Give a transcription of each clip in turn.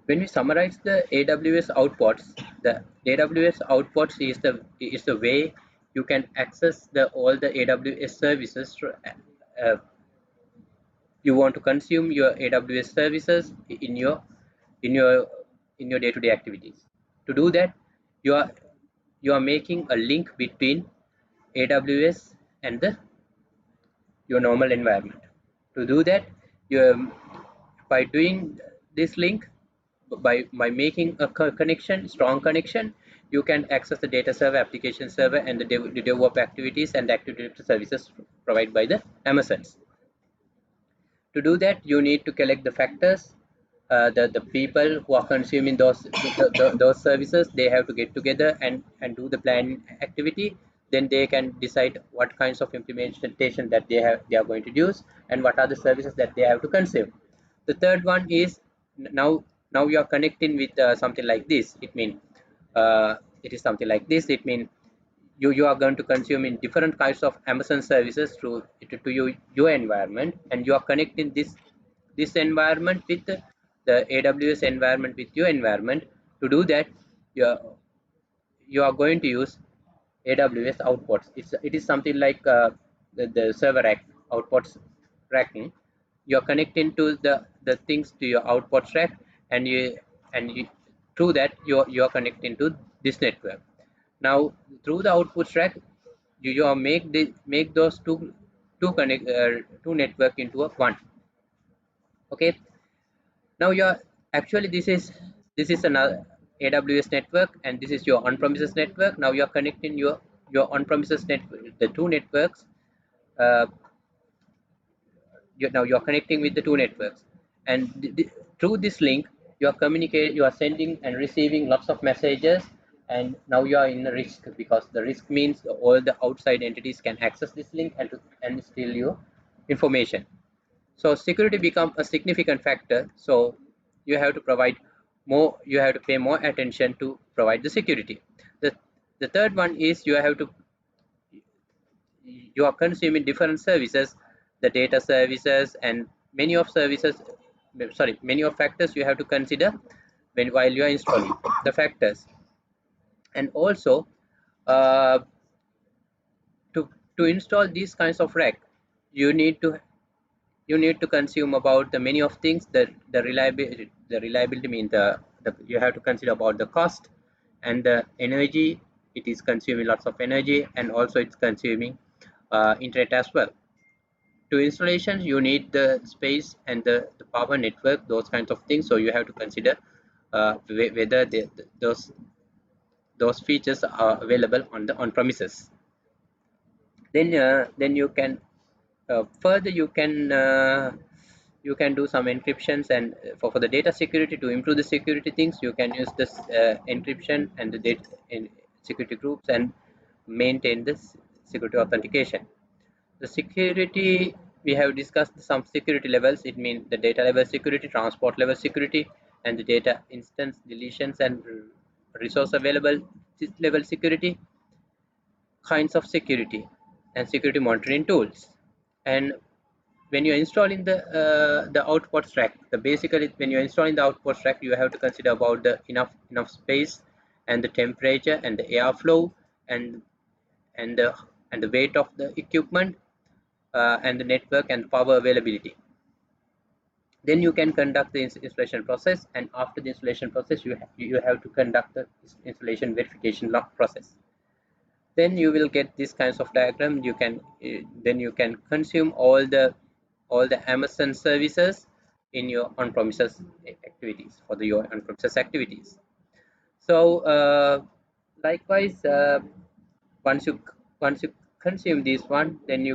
When we summarize the AWS outputs, the AWS outputs is the way you can access the all the AWS services. Uh, you want to consume your AWS services in your in your day-to-day activities. To do that, you are making a link between AWS and your normal environment. To do that, you by doing this link, by making a strong connection, you can access the data server, application server, and the DevOps activities and activity services provided by the Amazons. To do that, you need to collect the factors. The people who are consuming those services, they have to get together and do the plan activity. Then they can decide what kinds of implementation that they are going to use, and what are the services that they have to consume. The third one is, now you are connecting with something like this. It is something like this. It means you are going to consume in different kinds of Amazon services to your environment, and you are connecting this environment with the AWS environment with your environment. To do that, you are, you are going to use AWS outputs. It is something like the server rack outputs racking. You are connecting to the things to your outputs rack, and through that you are connecting to this network. Now through the outputs rack, you are make those two network into a one. Okay. Now you are actually this is another AWS network, and this is your on-premises network. Now you are connecting your on-premises network, the two networks. Uh, now you are connecting with the two networks, and through this link you are sending and receiving lots of messages. And now you are in a risk, because the risk means all the outside entities can access this link and steal your information. So security become a significant factor. So you have to provide more, you have to pay more attention to provide the security. The third one is you are consuming different services, the data services, and many of services, many of factors you have to consider while you are installing the factors. And also, uh, to install these kinds of rack, you need to consume about the many of things. The reliability means you have to consider about the cost and the energy. It is consuming lots of energy, and also it's consuming internet as well. To installations, you need the space and the power network, those kinds of things. So you have to consider whether those features are available on the on premises. Then you can further you can do some encryptions, and for the data security, to improve the security things, you can use this encryption and the data in security groups, and maintain this security authentication. The security, we have discussed some security levels. It means the data level security, transport level security, and the data instance deletions and resource available level security, kinds of security, and security monitoring tools. And when you're installing the output track, basically when you're installing the output track, you have to consider about the enough space, and the temperature, and the airflow, and and the and the weight of the equipment, and the network and power availability. Then you can conduct the installation process, and after the installation process, you have to conduct the installation verification log process. Then you will get these kinds of diagram. You can then you can consume all the Amazon services in your on-premises activities, for your on-premises activities. So likewise, once you once you consume this one, then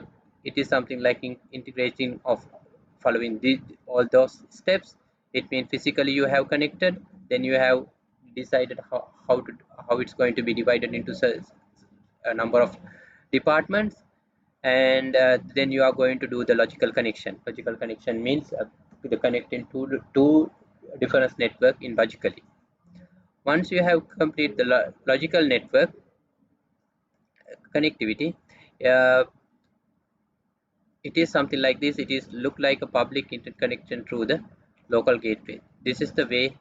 it is something like integrating of following all those steps. It means physically you have connected, then you have decided how it's going to be divided into a number of departments, and then you are going to do the logical connection. Logical connection means the connecting two different network in logically. Once you have complete the logical network connectivity, uh, it is something like this. It is look like a public internet connection through the local gateway. This is the way